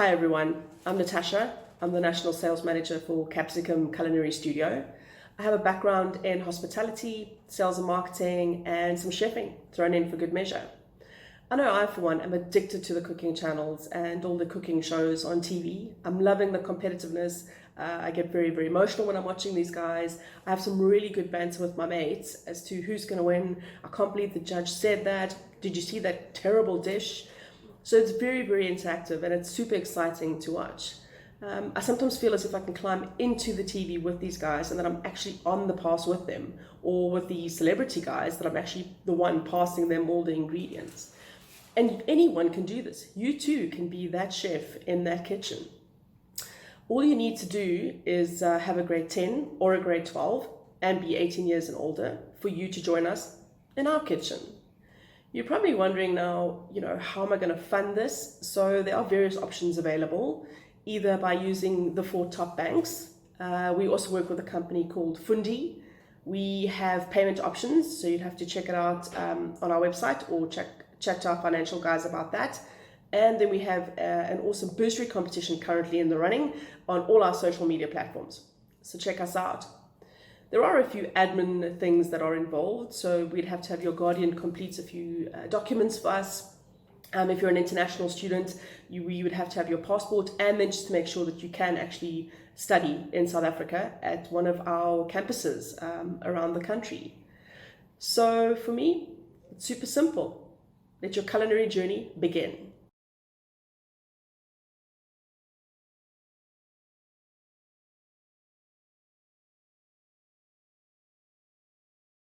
Hi everyone, I'm Natasha. I'm the National Sales Manager for Capsicum Culinary Studio. I have a background in hospitality, sales and marketing, and some chefing thrown in for good measure. I know I, for one, am addicted to the cooking channels and all the cooking shows on TV. I'm loving the competitiveness. I get very, very emotional when I'm watching these guys. I have some really good banter with my mates as to who's going to win. I can't believe the judge said that. Did you see that terrible dish? So it's very, very interactive and it's super exciting to watch. I sometimes feel as if I can climb into the TV with these guys and that I'm actually on the pass with them, or with the celebrity guys, that I'm actually the one passing them all the ingredients. And anyone can do this. You too can be that chef in that kitchen. All you need to do is have a grade 10 or a grade 12 and be 18 years and older for you to join us in our kitchen. You're probably wondering now, how am I going to fund this? So there are various options available, either by using the 4 top banks. We also work with a company called Fundy. We have payment options, so you'd have to check it out on our website or chat to our financial guys about that. And then we have an awesome bursary competition currently in the running on all our social media platforms. So check us out. There are a few admin things that are involved, so we'd have to have your guardian complete a few documents for us. If you're an international student, you would have to have your passport, and then just to make sure that you can actually study in South Africa at one of our campuses around the country. So for me, it's super simple. Let your culinary journey begin.